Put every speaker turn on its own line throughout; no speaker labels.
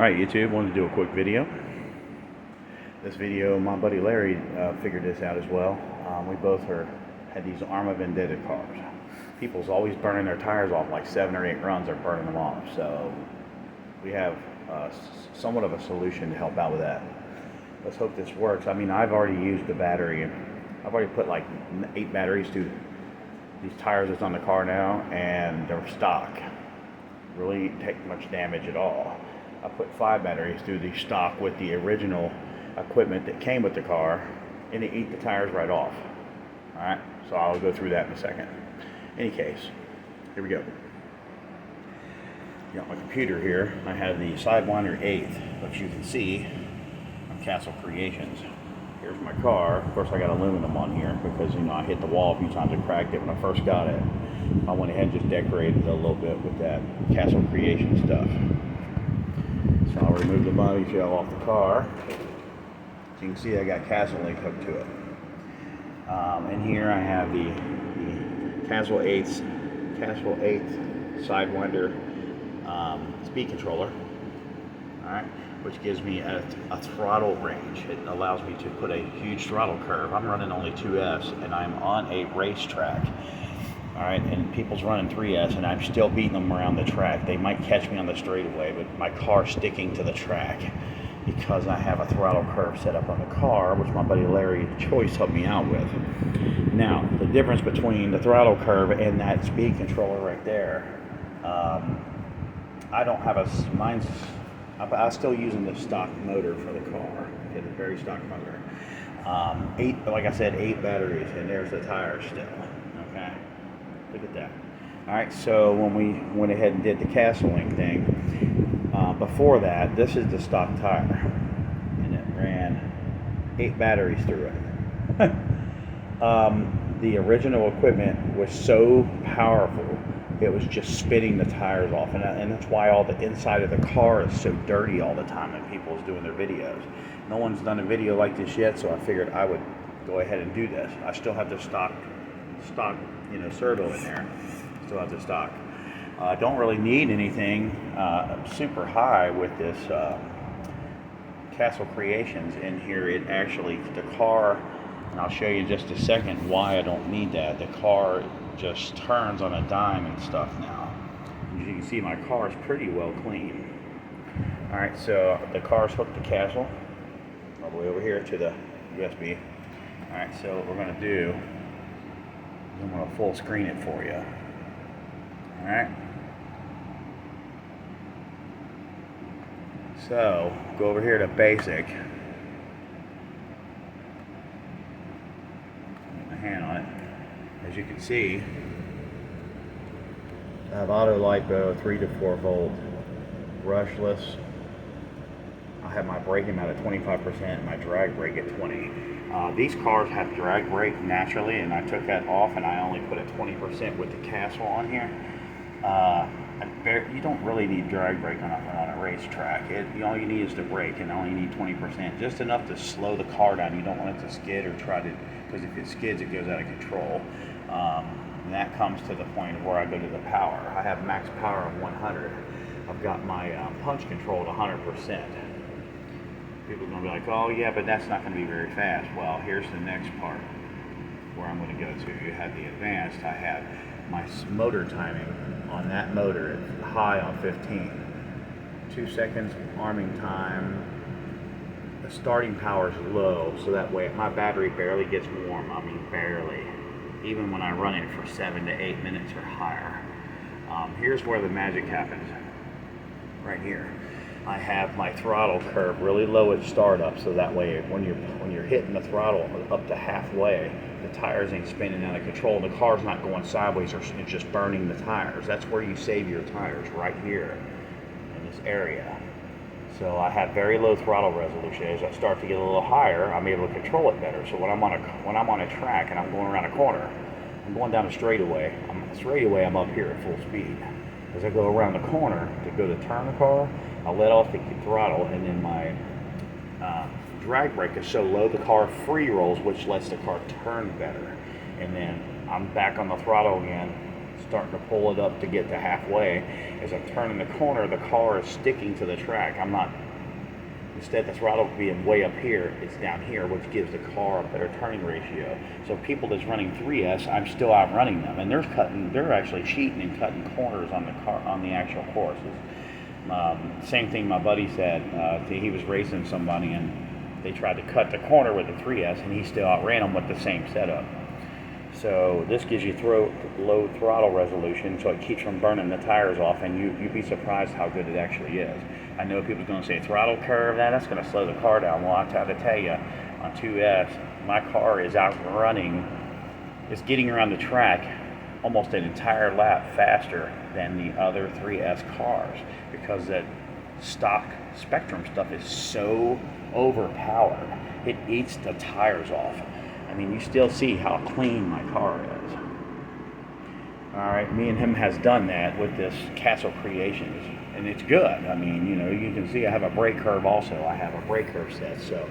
Alright YouTube, wanted to do a quick video. This video, my buddy Larry figured this out as well. We both had these Arma vendetta cars. People's always burning their tires off, like 7 or 8 runs they're burning them off. So we have somewhat of a solution to help out with that. Let's hope this works. I mean, I've already used the battery. I've already put like 8 batteries to these tires that's on the car now, and they're stock. Really didn't take much damage at all. I put 5 batteries through the stock with the original equipment that came with the car, and it ate the tires right off. Alright, so I'll go through that in a second. Any case, here we go. Got my computer here. I have the Sidewinder 8th, which you can see on Castle Creations. Here's my car. Of course, I got aluminum on here because, you know, I hit the wall a few times and cracked it when I first got it. I went ahead and just decorated it a little bit with that Castle Creation stuff. So I'll remove the body shell off the car. So you can see I got Castle link hooked to it. And here I have the Castle 8th Sidewinder speed controller. Alright, which gives me a throttle range. It allows me to put a huge throttle curve. I'm running only 2S and I'm on a racetrack. Alright, and people's running 3S and I'm still beating them around the track. They might catch me on the straightaway, but my car's sticking to the track because I have a throttle curve set up on the car, which my buddy Larry Choice helped me out with. Now, the difference between the throttle curve and that speed controller right there, I don't have I'm still using the stock motor for the car. Okay, the very stock motor. Like I said, 8 batteries, and there's the tires still. Okay. Look at that. Alright, so when we went ahead and did the Castle Link thing, before that, this is the stock tire, and it ran 8 batteries through it. The original equipment was so powerful, it was just spitting the tires off, and that's why all the inside of the car is so dirty all the time when people's doing their videos. No one's done a video like this yet, so I figured I would go ahead and do this. I still have the stock, you know, servo in there. Still have the stock. Don't really need anything super high with this Castle Creations in here. It actually, the car, and I'll show you in just a second why I don't need that. The car just turns on a dime and stuff now. As you can see, my car is pretty well clean. Alright, so the car's hooked to Castle all the way over here to the USB. Alright, so what we're going to do, I'm going to full screen it for you. Alright. So, go over here to basic. Get my hand on it. As you can see, I have auto lipo 3 to 4 volt, brushless. I have my braking out at 25% and my drag brake at 20. These cars have drag brake naturally, and I took that off and I only put a 20% with the Castle on here. You don't really need drag brake on a racetrack. All you need is the brake, and all you need 20%, just enough to slow the car down. You don't want it to skid or try to, because if it skids, it goes out of control. And that comes to the point where I go to the power. I have max power of 100. I've got my punch control at 100%. People are going to be like, oh yeah, but that's not going to be very fast. Well, here's the next part where I'm going to go to. You have the advanced. I have my motor timing on that motor at high on 15. 2 seconds arming time. The starting power is low, so that way my battery barely gets warm. I mean, barely. Even when I run it for 7 to 8 minutes or higher. Here's where the magic happens. Right here. I have my throttle curve really low at startup, so that way when you're hitting the throttle up to halfway, the tires ain't spinning out of control. The car's not going sideways, or it's just burning the tires. That's where you save your tires, right here in this area. So I have very low throttle resolution. As I start to get a little higher, I'm able to control it better. So when I'm on a track and I'm going around a corner, I'm going down a straightaway. I'm up here at full speed. As I go around the corner to go to turn the car, I let off the throttle, and then my drag brake is so low the car free rolls, which lets the car turn better. And then I'm back on the throttle again, starting to pull it up to get to halfway. As I'm turning the corner, the car is sticking to the track. I'm not, instead the throttle being way up here, it's down here, which gives the car a better turning ratio. So people that's running 3S, I'm still outrunning them, and they're actually cheating and cutting corners on the actual courses. Same thing my buddy said. He was racing somebody and they tried to cut the corner with the 3S, and he still outran them with the same setup. So this gives you low throttle resolution, so it keeps from burning the tires off, and you'd be surprised how good it actually is. I know people's going to say throttle curve, that's going to slow the car down. Well, I try to tell you, on 2S, my car is outrunning, it's getting around the track almost an entire lap faster than the other 3S cars, because that stock Spectrum stuff is so overpowered. It eats the tires off. I mean, you still see how clean my car is. Alright, me and him has done that with this Castle Creations, and it's good. I mean, you can see I have a brake curve also. I have a brake curve set, so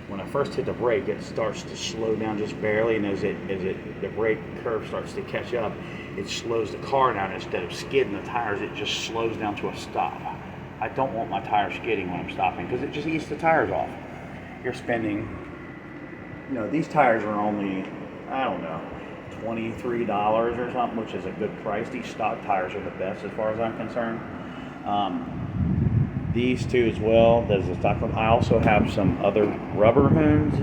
when I first hit the brake, it starts to slow down just barely, and as the brake curve starts to catch up, it slows the car down. Instead of skidding the tires, it just slows down to a stop. I don't want my tires skidding when I'm stopping, because it just eats the tires off. You're spending, these tires are only, I don't know, $23 or something, which is a good price. These stock tires are the best as far as I'm concerned. These two as well. There's a stock one. I also have some other rubber hoons,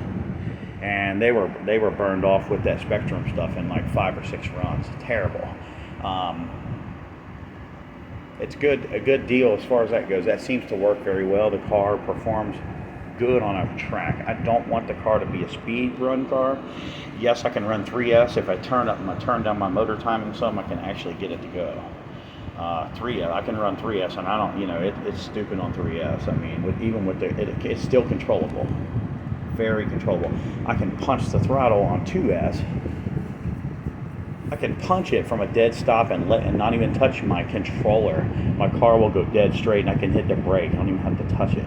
and they were burned off with that Spectrum stuff in like 5 or 6 runs. Terrible. It's a good deal as far as that goes. That seems to work very well. The car performs good on a track. I don't want the car to be a speed run car. Yes, I can run 3S. If I turn down my motor timing some, I can actually get it to go. 3S, I can run 3S, and I don't, it's stupid on 3S. I mean, it's still controllable, very controllable. I can punch the throttle on 2S. I can punch it from a dead stop and not even touch my controller. My car will go dead straight, and I can hit the brake. I don't even have to touch it.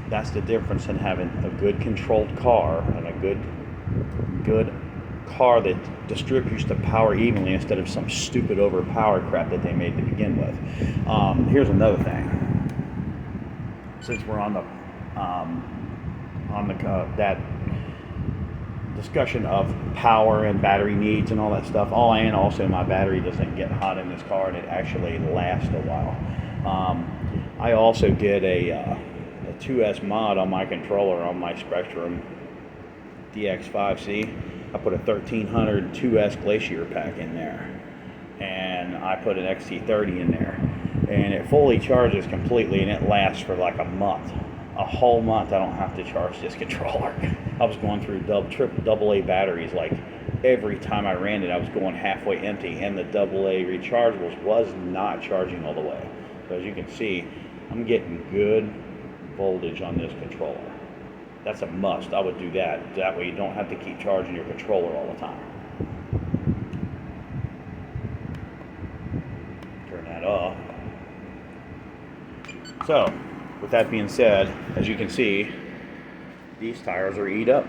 That's the difference in having a good controlled car and a good car that distributes the power evenly instead of some stupid overpowered crap that they made to begin with. Here's another thing. Since we're on that discussion of power and battery needs and all that stuff. And also my battery doesn't get hot in this car, and it actually lasts a while. I also did a 2S mod on my controller on my Spectrum DX5C. I put a 1300 2S Glacier pack in there, and I put an XT30 in there, and it fully charges completely, and it lasts for like a month. A whole month I don't have to charge this controller. I was going through AA batteries, like every time I ran it I was going halfway empty, and the AA rechargeables was not charging all the way. So as you can see, I'm getting good voltage on this controller. That's a must. I would do that. That way you don't have to keep charging your controller all the time. Turn that off. So, with that being said, as you can see, these tires are eat up.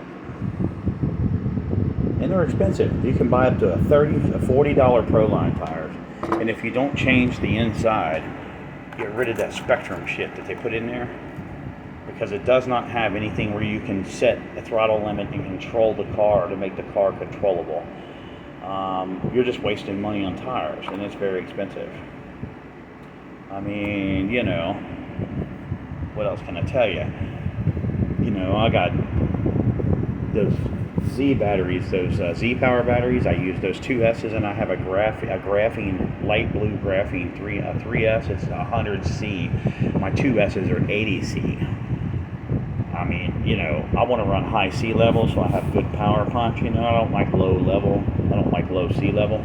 And they're expensive. You can buy up to $40 Proline tires. And if you don't change the inside, get rid of that Spectrum shit that they put in there, because it does not have anything where you can set a throttle limit and control the car to make the car controllable. You're just wasting money on tires, and it's very expensive. I mean, what else can I tell you? I got those Z batteries, those Z power batteries. I use those 2S's, and I have a graphene, light blue graphene 3S. It's 100C. My 2S's are 80C. I mean, I want to run high sea level, so I have good power punch. I don't like low level. I don't like low sea level.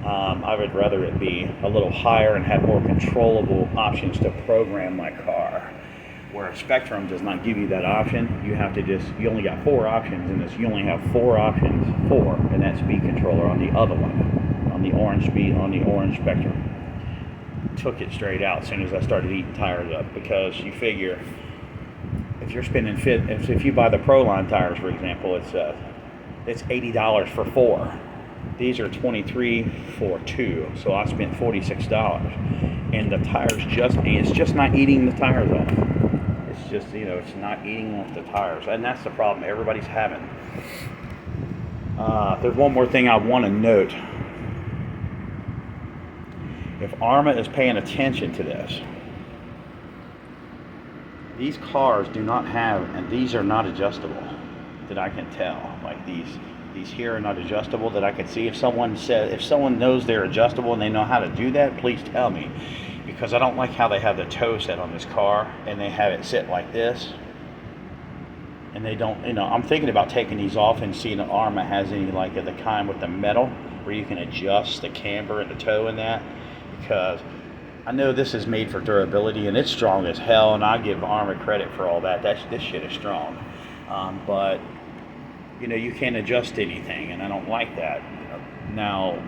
I would rather it be a little higher and have more controllable options to program my car. Where Spectrum does not give you that option. You only got 4 options in this. You only have 4 options, and that speed controller on the other one, on the orange Spectrum. Took it straight out as soon as I started eating tires up, because you figure, if you're spending if you buy the Proline tires, for example, it's $80 for 4. These are $23 for two, so I spent $46. And the tires it's just not eating the tires off. It's just, it's not eating off the tires. And that's the problem everybody's having. There's one more thing I want to note. If Arma is paying attention to this, these cars do not have, and these are not adjustable, that I can tell. Like these here are not adjustable that I can see. If someone knows they're adjustable and they know how to do that, please tell me. Because I don't like how they have the toe set on this car and they have it sit like this. And they don't, I'm thinking about taking these off and seeing if Arma has any like of the kind with the metal where you can adjust the camber and the toe in that. Because I know this is made for durability and it's strong as hell, and I give Arma credit for all that. This shit is strong. But you can't adjust anything, and I don't like that. Now,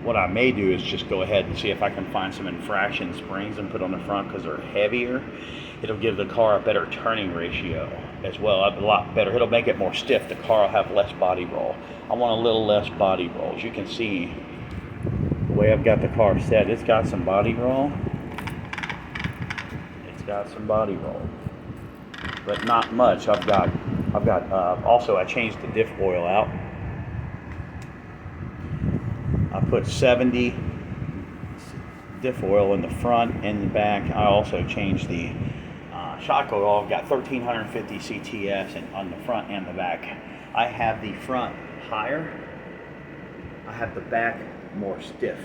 what I may do is just go ahead and see if I can find some infraction springs and put on the front because they're heavier. It'll give the car a better turning ratio as well, a lot better. It'll make it more stiff. The car will have less body roll. I want a little less body roll. As you can see, the way I've got the car set, it's got some body roll. It's got some body roll, but not much. Also, I changed the diff oil out. I put 70 diff oil in the front and the back. I also changed the shock oil. I've got 1350 CTS on the front and the back. I have the front higher. I have the back more stiff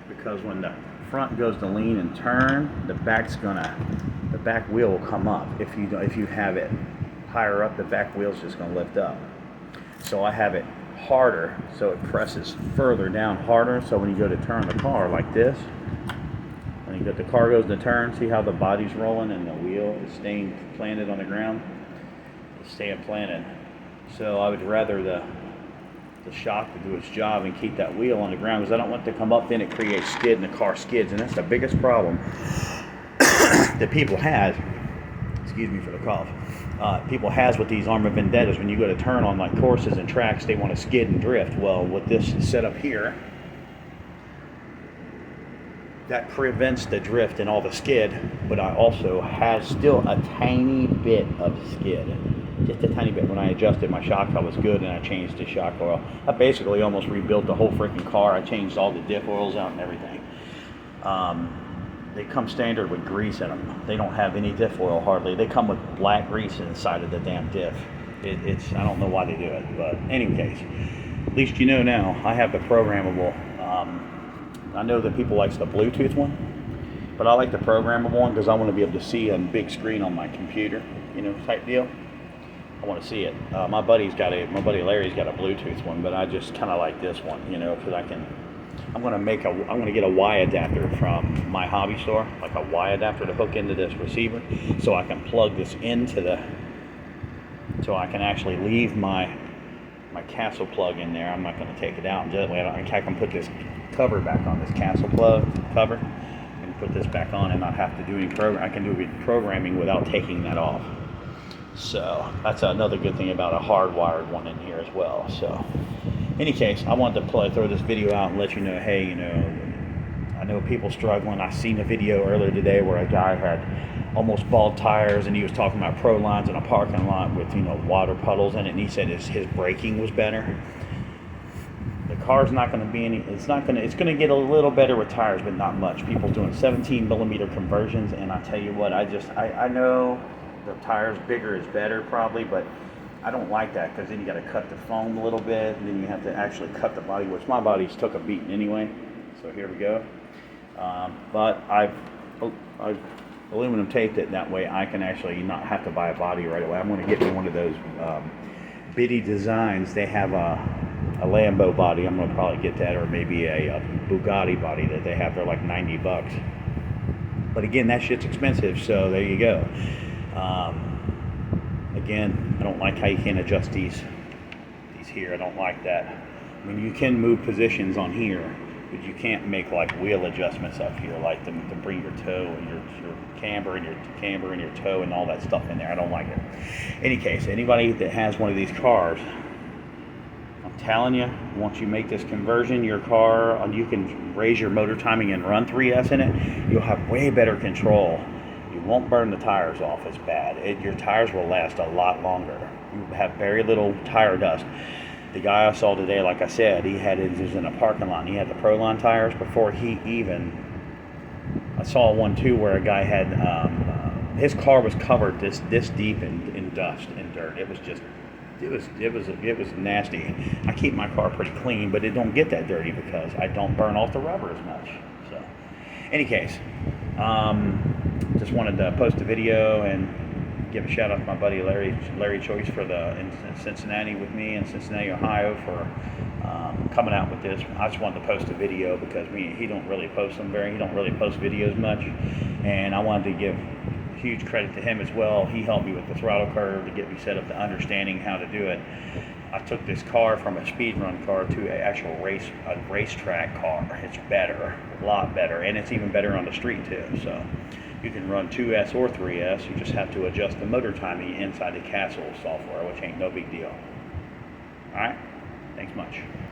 because when the front goes to lean and turn, the back wheel will come up. If you have it higher up, the back wheel's just going to lift up. So I have it harder, so it presses further down harder. So when you go to turn the car like this, when the car goes to turn, see how the body's rolling and the wheel is staying planted on the ground? It's staying planted. So I would rather the shock to do its job and keep that wheel on the ground, because I don't want it to come up, then it creates skid and the car skids, and that's the biggest problem that people have. Excuse me for the cough. People has with these Arma vendettas. When you go to turn on like courses and tracks, they want to skid and drift. Well, with this setup here, that prevents the drift and all the skid, but I also have still a tiny bit of skid. Just a tiny bit. When I adjusted my shock, I was good, and I changed the shock oil. I basically almost rebuilt the whole freaking car. I changed all the diff oils out and everything. They come standard with grease in them. They don't have any diff oil hardly. They come with black grease inside of the damn diff. I don't know why they do it, but in any case, at least you know now. I have the programmable. I know that people likes the Bluetooth one, but I like the programmable one because I want to be able to see a big screen on my computer, type deal. I want to see it. My buddy Larry's got a Bluetooth one, but I just kind of like this one, because I'm going to get a Y adapter from my hobby store, like a Y adapter to hook into this receiver, so I can plug this into so I can actually leave my castle plug in there. I'm not going to take it out. I can put this cover back on, this castle plug cover, and put this back on and not have to do any I can do programming without taking that off. So that's another good thing about a hardwired one in here as well. So in any case, I wanted to throw this video out and let you know, hey, I know people struggling. I seen a video earlier today where a guy had almost bald tires, and he was talking about pro lines in a parking lot with water puddles in it, and he said his braking was better. The car's not going to be it's going to get a little better with tires, but not much. People doing 17 millimeter conversions, and I tell you what, I know the tires bigger is better probably, but I don't like that, because then you got to cut the foam a little bit, and then you have to actually cut the body, which my body's took a beating anyway. So here we go. But I've aluminum taped it that way I can actually not have to buy a body right away. I'm going to get me one of those bitty designs. They have a Lambo body. I'm going to probably get that, or maybe a Bugatti body that they have. They're like $90. But again, that shit's expensive, so there you go. Again, I don't like how you can't adjust these here. I don't like that. I mean, you can move positions on here, but you can't make like wheel adjustments up here, like to bring your toe and your camber and your toe and all that stuff in there. I don't like it. In any case, anybody that has one of these cars, I'm telling you, once you make this conversion, your car, you can raise your motor timing and run 3S in it. You'll have way better control. You won't burn the tires off as bad. Your tires will last a lot longer. You have very little tire dust. The guy I saw today, like I said, he was in a parking lot. He had the Proline tires before he even. I saw one too where a guy had his car was covered this deep in dust and dirt. It was just. It was nasty. I keep my car pretty clean, but it don't get that dirty because I don't burn off the rubber as much. So, any case, just wanted to post a video and give a shout out to my buddy Larry Choice for in Cincinnati with me in Cincinnati, Ohio for coming out with this. I just wanted to post a video because he don't really post videos much, and I wanted to give huge credit to him as well. He helped me with the throttle curve to get me set up to understanding how to do it. I took this car from a speed run car to an actual racetrack car. It's better, a lot better, and it's even better on the street too. So you can run 2S or 3S. You just have to adjust the motor timing inside the Castle software, which ain't no big deal. All right.